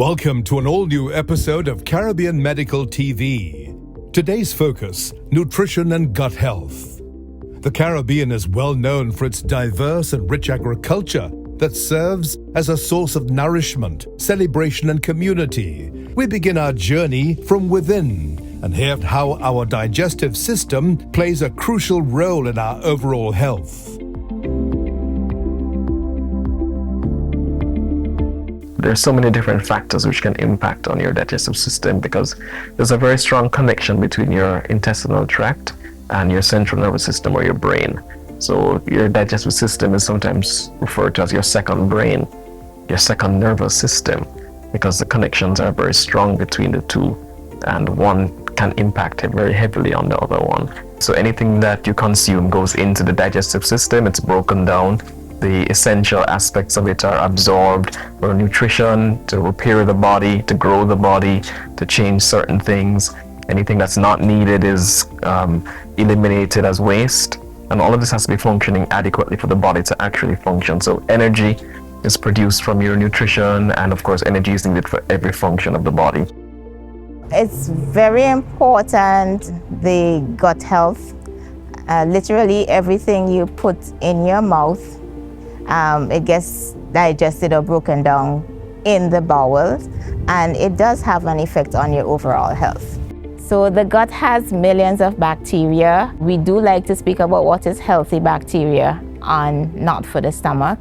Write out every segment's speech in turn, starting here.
Welcome to an all-new episode of Caribbean Medical TV. Today's focus, nutrition and gut health. The Caribbean is well known for its diverse and rich agriculture that serves as a source of nourishment, celebration and community. We begin our journey from within and hear how our digestive system plays a crucial role in our overall health. There's so many different factors which can impact on your digestive system because there's a very strong connection between your intestinal tract and your central nervous system or your brain. So your digestive system is sometimes referred to as your second brain, your second nervous system, because the connections are very strong between the two and one can impact it very heavily on the other one. So anything that you consume goes into the digestive system, it's broken down. The essential aspects of it are absorbed for nutrition, to repair the body, to grow the body, to change certain things. Anything that's not needed is eliminated as waste. And all of this has to be functioning adequately for the body to actually function. So energy is produced from your nutrition, and of course energy is needed for every function of the body. It's very important, the gut health. Literally everything you put in your mouth, it gets digested or broken down in the bowels, and it does have an effect on your overall health. So the gut has millions of bacteria. We do like to speak about what is healthy bacteria and not for the stomach.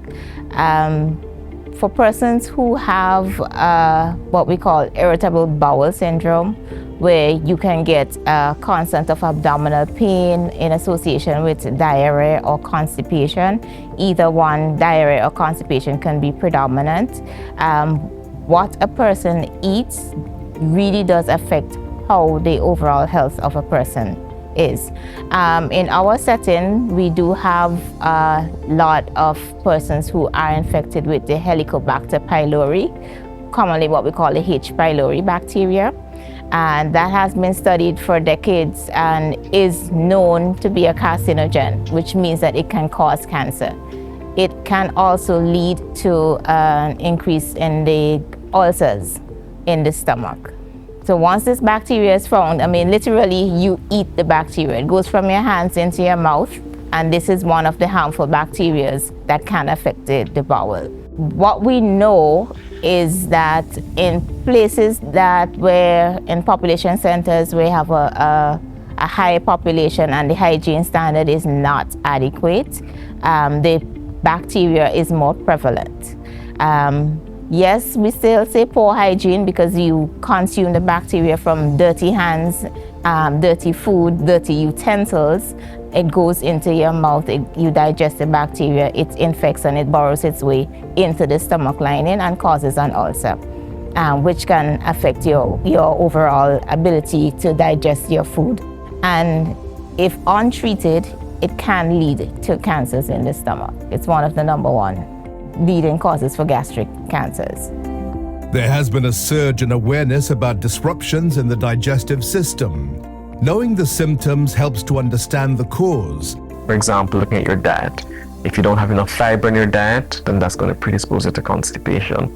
For persons who have what we call irritable bowel syndrome, where you can get a constant of abdominal pain in association with diarrhea or constipation. Either one, diarrhea or constipation, can be predominant. What a person eats really does affect how the overall health of a person is. In our setting, we do have a lot of persons who are infected with the Helicobacter pylori, commonly what we call the H. pylori bacteria. And that has been studied for decades and is known to be a carcinogen, which means that it can cause cancer. It can also lead to an increase in the ulcers in the stomach. So once this bacteria is found, literally you eat the bacteria. It goes from your hands into your mouth, and this is one of the harmful bacteria that can affect the bowel. What we know is that in places where in population centers we have a high population and the hygiene standard is not adequate, the bacteria is more prevalent. Yes, we still say poor hygiene because you consume the bacteria from dirty hands, dirty food, dirty utensils. It goes into your mouth, you digest the bacteria, it infects and it burrows its way into the stomach lining and causes an ulcer, which can affect your overall ability to digest your food. And if untreated, it can lead to cancers in the stomach. It's one of the #1 leading causes for gastric cancers. There has been a surge in awareness about disruptions in the digestive system. Knowing the symptoms helps to understand the cause. For example, looking at your diet. If you don't have enough fiber in your diet, then that's going to predispose you to constipation.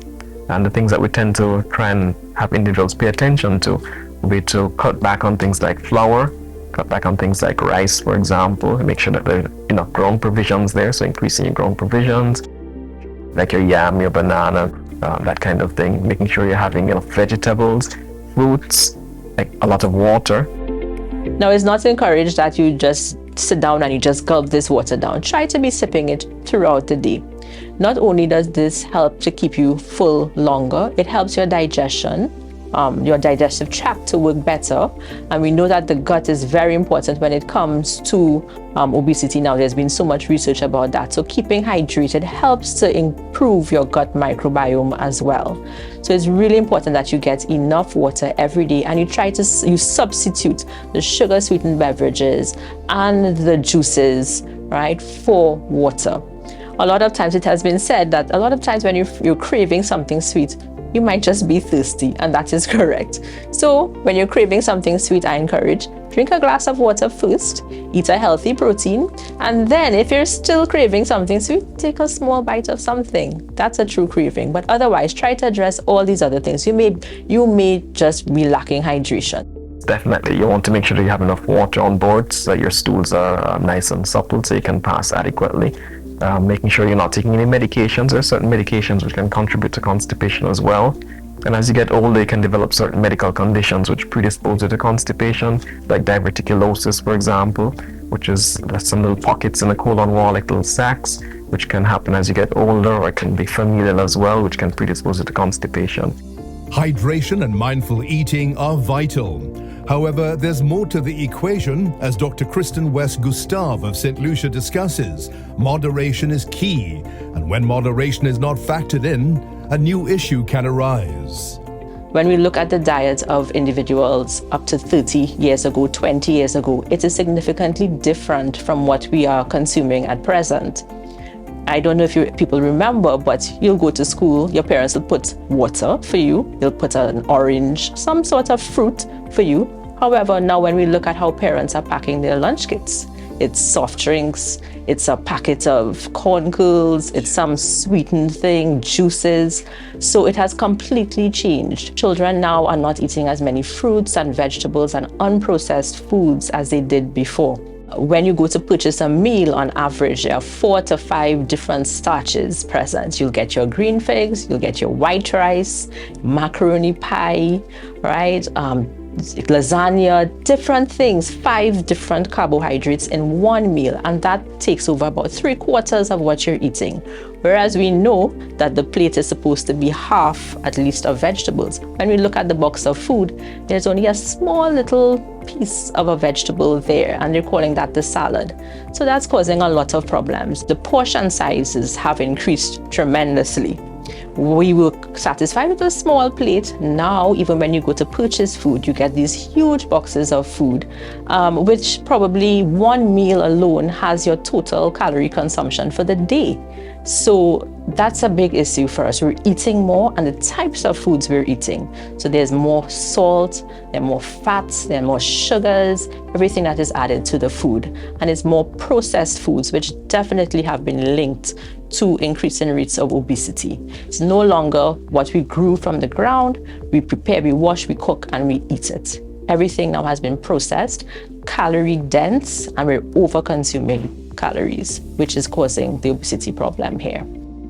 And the things that we tend to try and have individuals pay attention to will be to cut back on things like flour, cut back on things like rice, for example, and make sure that there are enough ground provisions there, so increasing your ground provisions, like your yam, your banana, that kind of thing, making sure you're having enough vegetables, fruits, like a lot of water. Now, it's not encouraged that you just sit down and you just gulp this water down. Try to be sipping it throughout the day. Not only does this help to keep you full longer, it helps your digestion, your digestive tract to work better. And we know that the gut is very important when it comes to obesity. Now, there's been so much research about that. So keeping hydrated helps to improve your gut microbiome as well. So it's really important that you get enough water every day, and you substitute the sugar sweetened beverages and the juices, right, for water. A lot of times it has been said that a lot of times when you're craving something sweet, You might just be thirsty, and that is correct. So when you're craving something sweet, I encourage drink a glass of water first, eat a healthy protein, and then if you're still craving something sweet, take a small bite of something. That's a true craving. But otherwise, try to address all these other things. You may just be lacking hydration. Definitely, you want to make sure that you have enough water on board so that your stools are nice and supple so you can pass adequately. Making sure you're not taking any medications. There are certain medications which can contribute to constipation as well. And as you get older, you can develop certain medical conditions which predispose you to constipation, like diverticulosis, for example, which is some little pockets in the colon wall, like little sacs, which can happen as you get older, or it can be familial as well, which can predispose you to constipation. Hydration and mindful eating are vital. However, there's more to the equation, as Dr. Kristin West-Gustave of St. Lucia discusses. Moderation is key, and when moderation is not factored in, a new issue can arise. When we look at the diet of individuals up to 30 years ago, 20 years ago, it is significantly different from what we are consuming at present. I don't know if people remember, but you'll go to school, your parents will put water for you, they'll put an orange, some sort of fruit for you. However, now when we look at how parents are packing their lunch kits, it's soft drinks, it's a packet of corn kernels, it's some sweetened thing, juices. So it has completely changed. Children now are not eating as many fruits and vegetables and unprocessed foods as they did before. When you go to purchase a meal, on average, there are 4 to 5 different starches present. You'll get your green figs, you'll get your white rice, macaroni pie, right? Lasagna, different things, 5 different carbohydrates in one meal, and that takes over about 3/4 of what you're eating. Whereas we know that the plate is supposed to be half, at least, of vegetables. When we look at the box of food, there's only a small little piece of a vegetable there, and they're calling that the salad. So that's causing a lot of problems. The portion sizes have increased tremendously. We were satisfied with a small plate. Now, even when you go to purchase food, you get these huge boxes of food, which probably one meal alone has your total calorie consumption for the day. So that's a big issue for us. We're eating more, and the types of foods we're eating. So there's more salt, there are more fats, there are more sugars, everything that is added to the food. And it's more processed foods, which definitely have been linked to increasing rates of obesity. It's no longer what we grew from the ground. We prepare, we wash, we cook, and we eat it. Everything now has been processed, calorie dense, and we're over-consuming calories, which is causing the obesity problem here.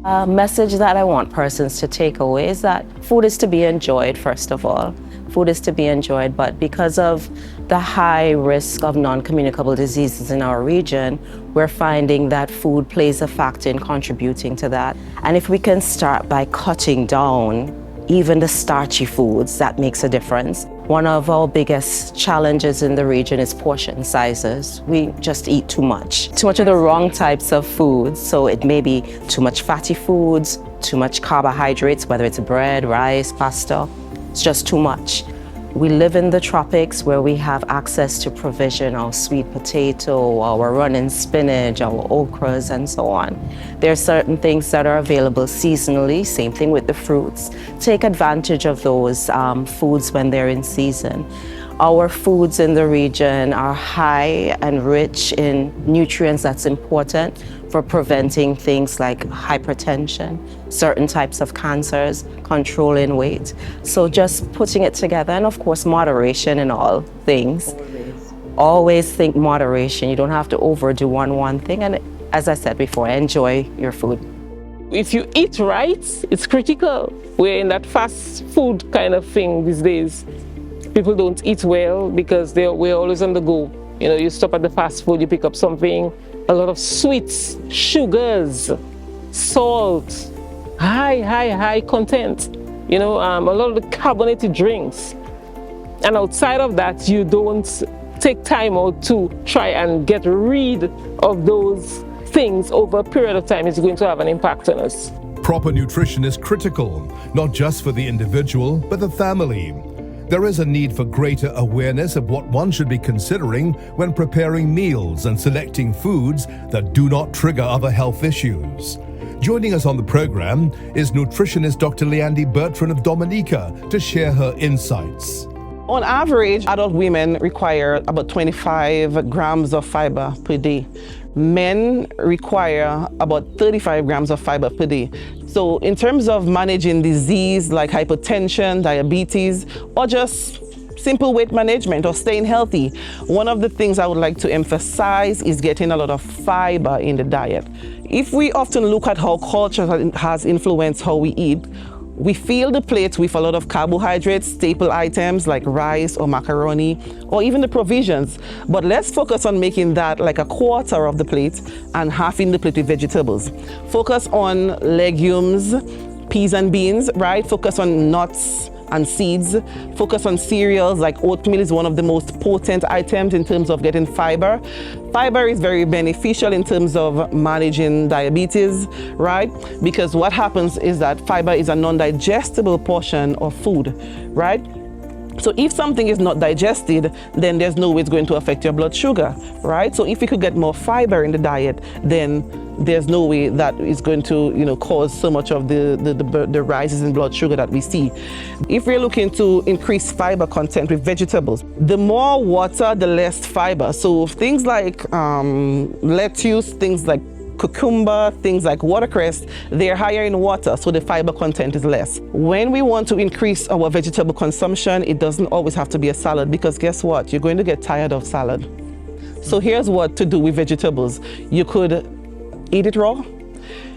A message that I want persons to take away is that food is to be enjoyed, first of all. Food is to be enjoyed, but because of the high risk of non-communicable diseases in our region, we're finding that food plays a factor in contributing to that. And if we can start by cutting down even the starchy foods, that makes a difference. One of our biggest challenges in the region is portion sizes. We just eat too much of the wrong types of foods. So it may be too much fatty foods, too much carbohydrates, whether it's bread, rice, pasta. It's just too much. We live in the tropics where we have access to provision of sweet potato, our running spinach, our okras, and so on. There are certain things that are available seasonally, same thing with the fruits. Take advantage of those foods when they're in season. Our foods in the region are high and rich in nutrients that's important for preventing things like hypertension, certain types of cancers, controlling weight. So just putting it together, and of course moderation in all things. Always think moderation. You don't have to overdo one thing, and as I said before, enjoy your food. If you eat right, it's critical. We're in that fast food kind of thing these days. People don't eat well because we're always on the go. You know, you stop at the fast food, you pick up something, a lot of sweets, sugars, salt, high content. You know, a lot of the carbonated drinks. And outside of that, you don't take time out to try and get rid of those things over a period of time. It's going to have an impact on us. Proper nutrition is critical, not just for the individual, but the family. There is a need for greater awareness of what one should be considering when preparing meals and selecting foods that do not trigger other health issues. Joining us on the program is nutritionist Dr. Leandy Bertrand of Dominica to share her insights. On average, adult women require about 25 grams of fiber per day. Men require about 35 grams of fiber per day. So in terms of managing disease like hypertension, diabetes, or just simple weight management or staying healthy, one of the things I would like to emphasize is getting a lot of fiber in the diet. If we often look at how culture has influenced how we eat, we fill the plate with a lot of carbohydrates, staple items like rice or macaroni, or even the provisions. But let's focus on making that like a quarter of the plate and half in the plate with vegetables. Focus on legumes, peas and beans, right? Focus on nuts and seeds. Focus on cereals, like oatmeal is one of the most potent items in terms of getting fiber. Fiber is very beneficial in terms of managing diabetes, right? Because what happens is that fiber is a non-digestible portion of food, right? So if something is not digested, then there's no way it's going to affect your blood sugar, right? So if we could get more fiber in the diet, then there's no way that is going to, cause so much of the rises in blood sugar that we see. If we're looking to increase fiber content with vegetables, the more water, the less fiber. So things like lettuce, things like cucumber, things like watercress, they're higher in water, so the fiber content is less. When we want to increase our vegetable consumption, it doesn't always have to be a salad, because guess what? You're going to get tired of salad. So here's what to do with vegetables. You could eat it raw.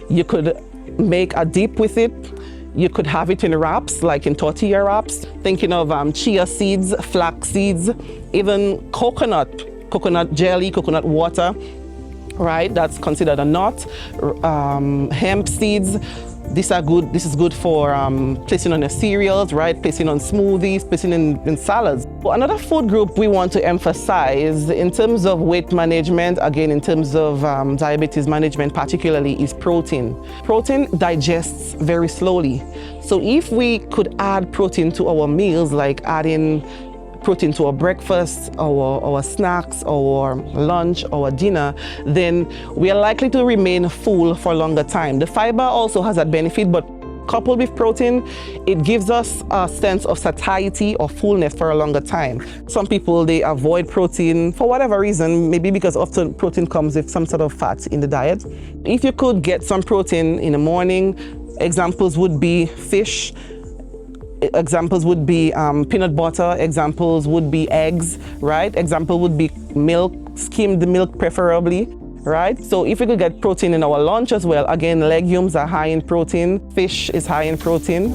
You could make a dip with it. You could have it in wraps, like in tortilla wraps. Thinking of chia seeds, flax seeds, even coconut jelly, coconut water, right? That's considered a nut. Hemp seeds. These are good. This is good for placing on your cereals, right? Placing on smoothies, placing in salads. Another food group we want to emphasize in terms of weight management, again in terms of diabetes management particularly, is protein. Protein digests very slowly. So if we could add protein to our meals, like adding protein to our breakfast, our snacks, our lunch, our dinner, then we are likely to remain full for a longer time. The fiber also has that benefit, but coupled with protein, it gives us a sense of satiety or fullness for a longer time. Some people, they avoid protein for whatever reason, maybe because often protein comes with some sort of fat in the diet. If you could get some protein in the morning, examples would be fish, examples would be peanut butter, examples would be eggs, right? Example would be milk, skimmed milk preferably, right? So if we could get protein in our lunch as well, again, legumes are high in protein, fish is high in protein.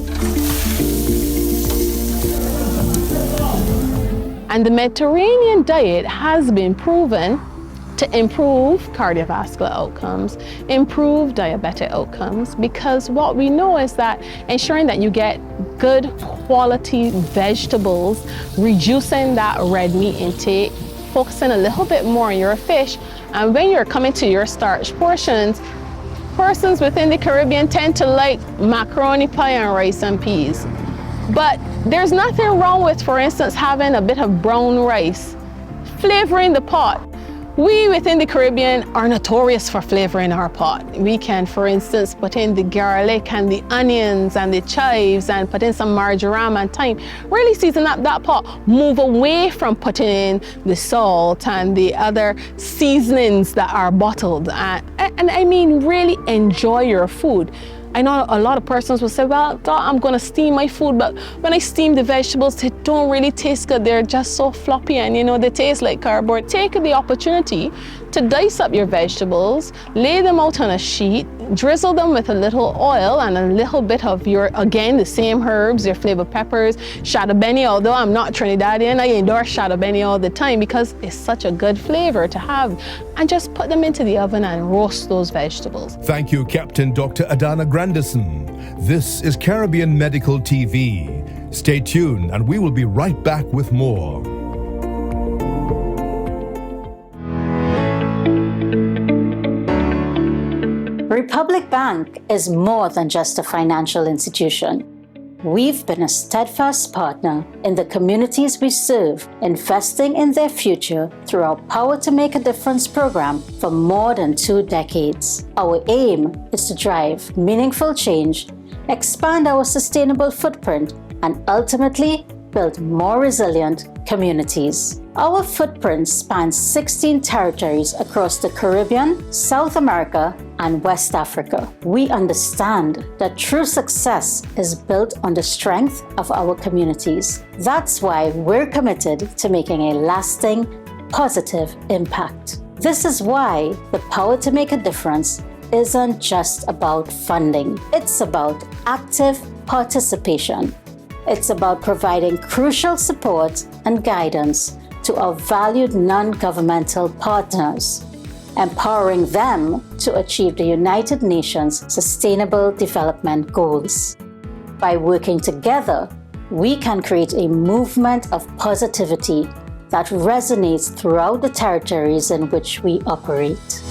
And the Mediterranean diet has been proven to improve cardiovascular outcomes, improve diabetic outcomes, because what we know is that ensuring that you get good quality vegetables, reducing that red meat intake, focusing a little bit more on your fish, and when you're coming to your starch portions, persons within the Caribbean tend to like macaroni pie and rice and peas. But there's nothing wrong with, for instance, having a bit of brown rice, flavoring the pot. We within the Caribbean are notorious for flavoring our pot. We can, for instance, put in the garlic and the onions and the chives and put in some marjoram and thyme. Really season up that pot. Move away from putting in the salt and the other seasonings that are bottled. And I mean, really enjoy your food. I know a lot of persons will say, well, I'm gonna steam my food, but when I steam the vegetables, they don't really taste good. They're just so floppy and they taste like cardboard. Take the opportunity to dice up your vegetables, lay them out on a sheet, drizzle them with a little oil and a little bit of the same herbs, your flavored peppers, shado beni, although I'm not Trinidadian, I endorse shado beni all the time because it's such a good flavor to have. And just put them into the oven and roast those vegetables. Thank you, Captain Dr. Adanna Grandison. This is Caribbean Medical TV. Stay tuned and we will be right back with more. Republic Bank is more than just a financial institution. We've been a steadfast partner in the communities we serve, investing in their future through our Power to Make a Difference program for more than 2 decades. Our aim is to drive meaningful change, expand our sustainable footprint, and ultimately build more resilient communities. Our footprint spans 16 territories across the Caribbean, South America, and West Africa. We understand that true success is built on the strength of our communities. That's why we're committed to making a lasting, positive impact. This is why the Power to Make a Difference isn't just about funding. It's about active participation. It's about providing crucial support and guidance to our valued non-governmental partners, empowering them to achieve the United Nations Sustainable Development Goals. By working together, we can create a movement of positivity that resonates throughout the territories in which we operate.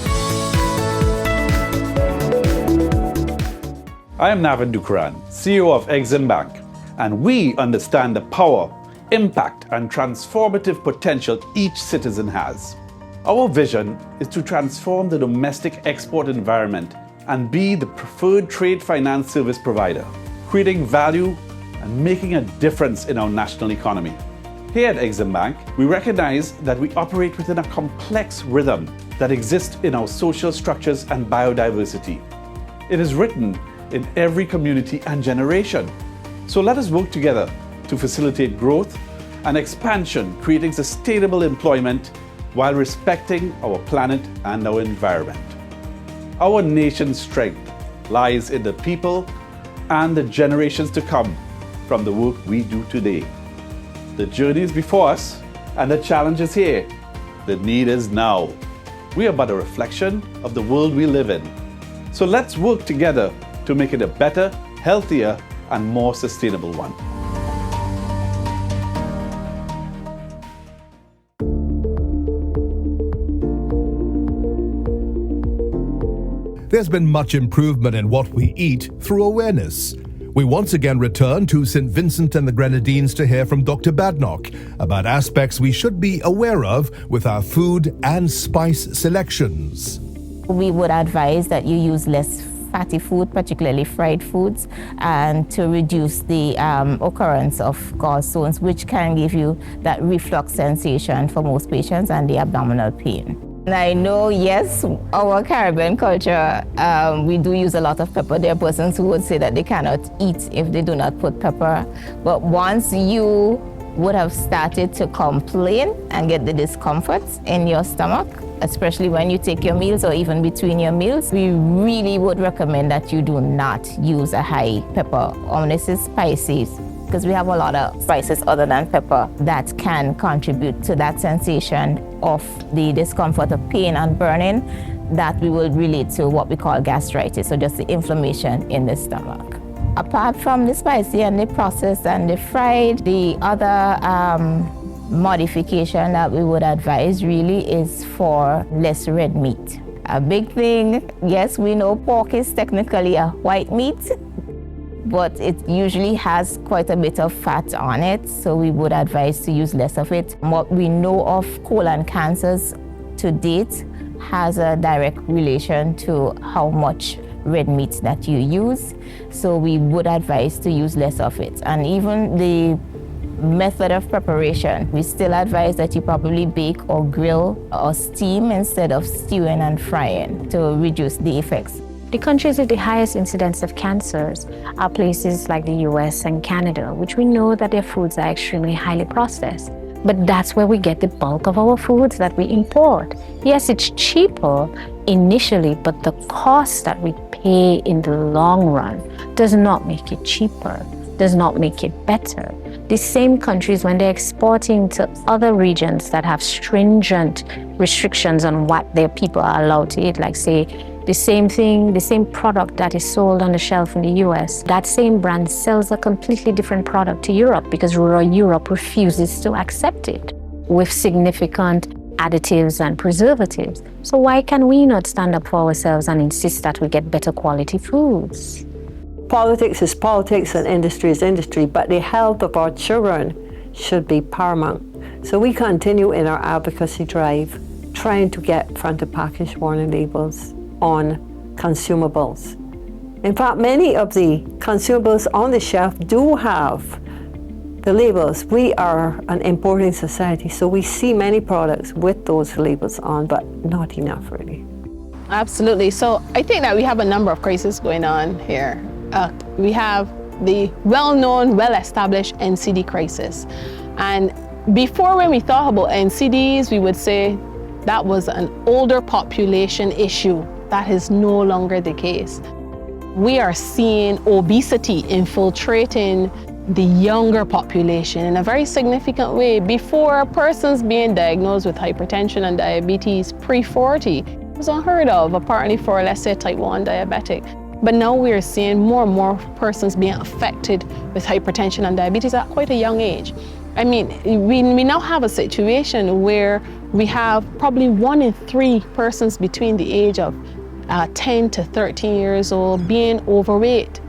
I am Navin Dukran, CEO of Eximbank, and we understand the power, impact, and transformative potential each citizen has. Our vision is to transform the domestic export environment and be the preferred trade finance service provider, creating value and making a difference in our national economy. Here at Eximbank, we recognize that we operate within a complex rhythm that exists in our social structures and biodiversity. It is written in every community and generation. So let us work together to facilitate growth and expansion, creating sustainable employment while respecting our planet and our environment. Our nation's strength lies in the people and the generations to come from the work we do today. The journey is before us and the challenge is here. The need is now. We are but a reflection of the world we live in. So let's work together to make it a better, healthier, and more sustainable one. There's been much improvement in what we eat through awareness. We once again return to St. Vincent and the Grenadines to hear from Dr. Badnock about aspects we should be aware of with our food and spice selections. We would advise that you use less fatty food, particularly fried foods, and to reduce the occurrence of gallstones, which can give you that reflux sensation for most patients and the abdominal pain. And I know, yes, our Caribbean culture, we do use a lot of pepper. There are persons who would say that they cannot eat if they do not put pepper. But once you would have started to complain and get the discomfort in your stomach, especially when you take your meals or even between your meals, we really would recommend that you do not use a high pepper, unless it's spicy, because we have a lot of spices other than pepper that can contribute to that sensation of the discomfort of pain and burning that we will relate to what we call gastritis, so just the inflammation in the stomach. Apart from the spicy and the processed and the fried, the other modification that we would advise really is for less red meat. A big thing, yes, we know pork is technically a white meat, but it usually has quite a bit of fat on it, so we would advise to use less of it. What we know of colon cancers to date has a direct relation to how much red meat that you use, so we would advise to use less of it. And even the method of preparation, we still advise that you probably bake or grill or steam instead of stewing and frying to reduce the effects. The countries with the highest incidence of cancers are places like the US and Canada, which we know that their foods are extremely highly processed. But that's where we get the bulk of our foods that we import. Yes, it's cheaper initially, but the cost that we pay in the long run does not make it cheaper, does not make it better. The same countries, when they're exporting to other regions that have stringent restrictions on what their people are allowed to eat, like say the same thing, the same product that is sold on the shelf in the US, that same brand sells a completely different product to Europe because rural Europe refuses to accept it with significant additives and preservatives. So why can we not stand up for ourselves and insist that we get better quality foods? Politics is politics and industry is industry, but the health of our children should be paramount. So we continue in our advocacy drive, trying to get front of package warning labels on consumables. In fact, many of the consumables on the shelf do have the labels. We are an importing society, so we see many products with those labels on, but not enough really. Absolutely. So I think that we have a number of crises going on here. We have the well-known, well-established NCD crisis. And before, when we thought about NCDs, we would say that was an older population issue. That is no longer the case. We are seeing obesity infiltrating the younger population in a very significant way. Before, persons being diagnosed with hypertension and diabetes pre-40 was unheard of, apparently for, let's say, type 1 diabetic. But now we are seeing more and more persons being affected with hypertension and diabetes at quite a young age. I mean, we now have a situation where we have probably 1 in 3 persons between the age of 10 to 13 years old being overweight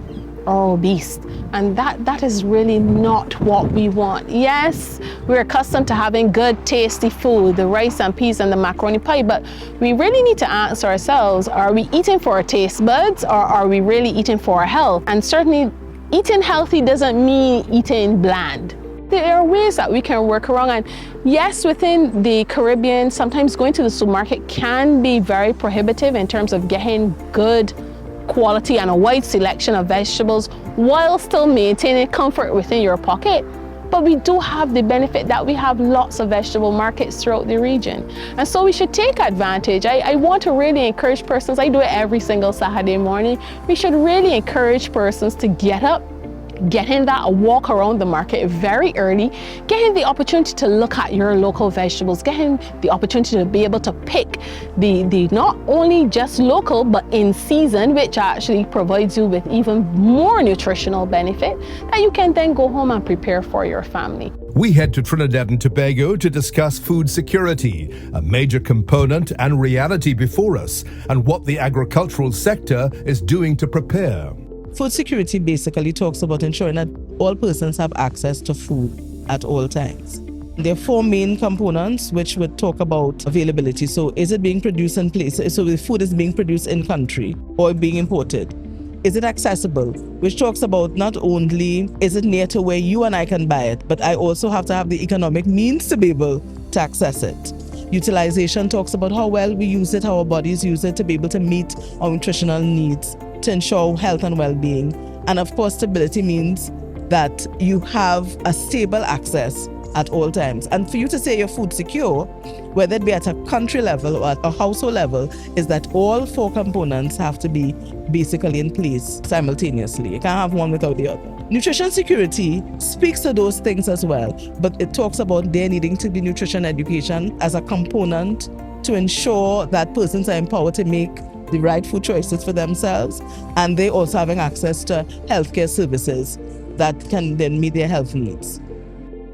or obese. And that is really not what we want. Yes, we're accustomed to having good, tasty food, the rice and peas and the macaroni pie, but we really need to ask ourselves, are we eating for our taste buds or are we really eating for our health? And certainly eating healthy doesn't mean eating bland. There are ways that we can work around, and yes, within the Caribbean, sometimes going to the supermarket can be very prohibitive in terms of getting good quality and a wide selection of vegetables while still maintaining comfort within your pocket. But we do have the benefit that we have lots of vegetable markets throughout the region. And so we should take advantage. I want to really encourage persons, I do it every single Saturday morning, we should really encourage persons to get up, getting that walk around the market very early, getting the opportunity to look at your local vegetables, getting the opportunity to be able to pick the not only just local but in season, which actually provides you with even more nutritional benefit that you can then go home and prepare for your family. We head to Trinidad and Tobago to discuss food security, a major component and reality before us, and what the agricultural sector is doing to prepare. Food security basically talks about ensuring that all persons have access to food at all times. There are 4 main components which would talk about availability. So is it being produced in place? So the food is being produced in country or being imported. Is it accessible? Which talks about not only is it near to where you and I can buy it, but I also have to have the economic means to be able to access it. Utilization talks about how well we use it, how our bodies use it to be able to meet our nutritional needs, to ensure health and well-being. And of course, stability means that you have a stable access at all times. And for you to say you're food secure, whether it be at a country level or at a household level, is that all 4 components have to be basically in place simultaneously. You can't have one without the other. Nutrition security speaks to those things as well, but it talks about there needing to be nutrition education as a component to ensure that persons are empowered to make the right food choices for themselves, and they also having access to healthcare services that can then meet their health needs.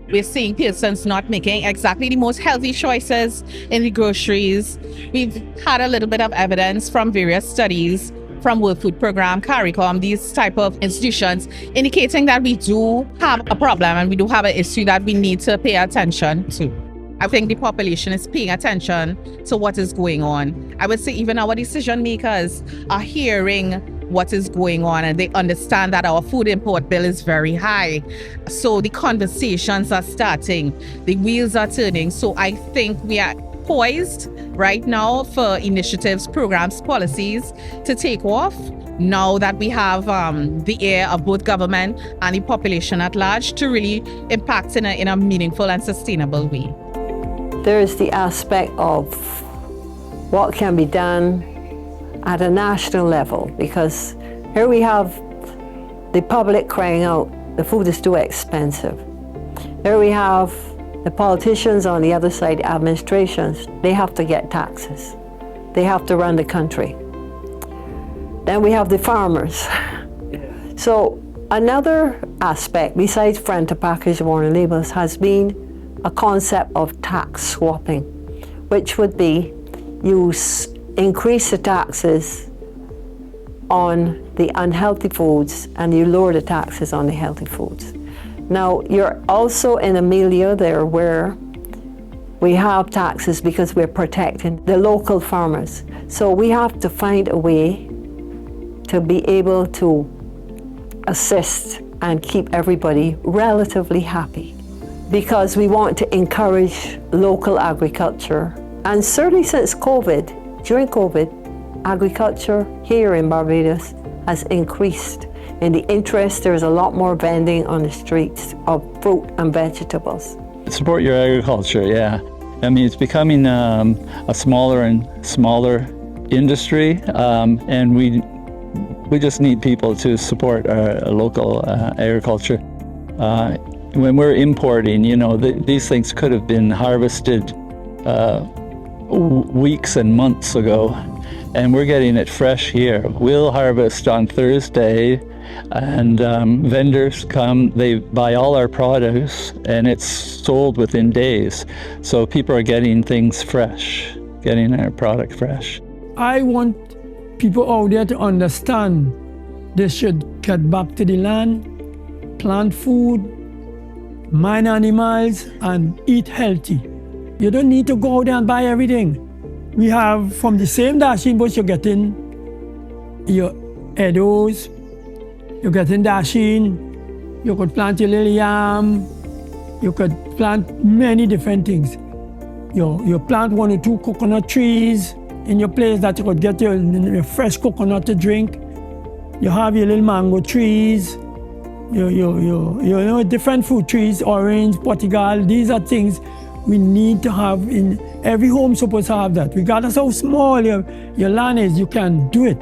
We're seeing persons not making exactly the most healthy choices in the groceries. We've had a little bit of evidence from various studies from World Food Program, CARICOM, these type of institutions, indicating that we do have a problem and we do have an issue that we need to pay attention to. I think the population is paying attention to what is going on. I would say even our decision makers are hearing what is going on and they understand that our food import bill is very high. So the conversations are starting, the wheels are turning. So I think we are poised right now for initiatives, programs, policies to take off now that we have the ear of both government and the population at large to really impact in a meaningful and sustainable way. There is the aspect of what can be done at a national level, because here we have the public crying out, the food is too expensive. Here we have the politicians on the other side, the administrations, they have to get taxes. They have to run the country. Then we have the farmers. So another aspect besides front to package warning labels has been a concept of tax swapping, which would be you increase the taxes on the unhealthy foods and you lower the taxes on the healthy foods. Now, you're also in a milieu there where we have taxes because we're protecting the local farmers. So we have to find a way to be able to assist and keep everybody relatively happy, because we want to encourage local agriculture. And certainly since COVID, during COVID, agriculture here in Barbados has increased. In the interest, there's a lot more vending on the streets of fruit and vegetables. Support your agriculture, yeah. I mean, it's becoming a smaller and smaller industry, and we just need people to support our local agriculture. When we're importing, you know, these things could have been harvested weeks and months ago, and we're getting it fresh here. We'll harvest on Thursday, and vendors come, they buy all our produce, and it's sold within days. So people are getting things fresh, getting our product fresh. I want people out there to understand they should get back to the land, plant food, mind animals, and eat healthy. You don't need to go out there and buy everything. We have, from the same dasheen bush, you're getting your edos, you're getting dasheen, you could plant your little yam, you could plant many different things. You plant 1 or 2 coconut trees in your place that you could get your fresh coconut to drink. You have your little mango trees, your different fruit trees, orange, Portugal. These are things we need to have in every home. Supposed to have that. Regardless how small your land is, you can do it.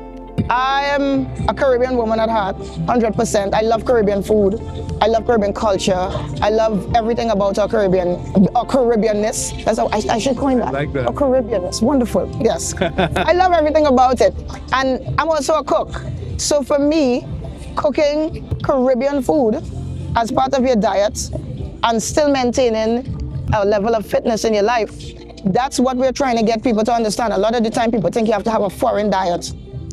I am a Caribbean woman at heart, 100%. I love Caribbean food. I love Caribbean culture. I love everything about our Caribbeanness. That's how I should coin that. I like that. Our Caribbeanness, wonderful, yes. I love everything about it. And I'm also a cook. So for me, cooking Caribbean food as part of your diet and still maintaining a level of fitness in your life, that's what we're trying to get people to understand. A lot of the time people think you have to have a foreign diet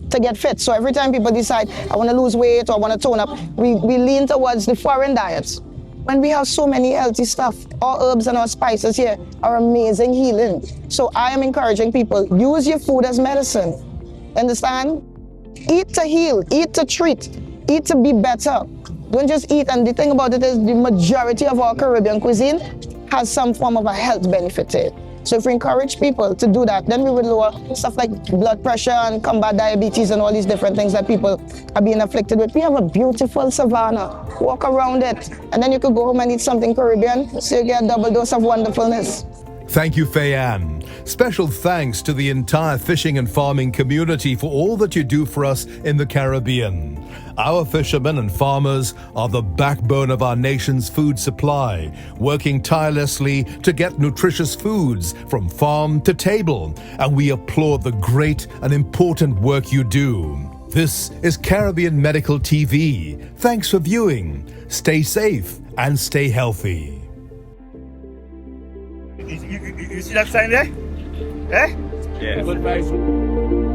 to get fit. So every time people decide, I want to lose weight or I want to tone up, we lean towards the foreign diets. When we have so many healthy stuff, our herbs and our spices here are amazing healing. So I am encouraging people, use your food as medicine. Understand? Eat to heal, eat to treat, eat to be better. Don't just eat. And the thing about it is the majority of our Caribbean cuisine has some form of a health benefit to it. So if we encourage people to do that, then we would lower stuff like blood pressure and combat diabetes and all these different things that people are being afflicted with. We have a beautiful savannah. Walk around it, and then you could go home and eat something Caribbean, so you get a double dose of wonderfulness. Thank you, Fay-Ann. Special thanks to the entire fishing and farming community for all that you do for us in the Caribbean. Our fishermen and farmers are the backbone of our nation's food supply, working tirelessly to get nutritious foods from farm to table, and we applaud the great and important work you do. This is Caribbean Medical TV. Thanks for viewing. Stay safe and stay healthy. You see that sign there? Eh? Yeah.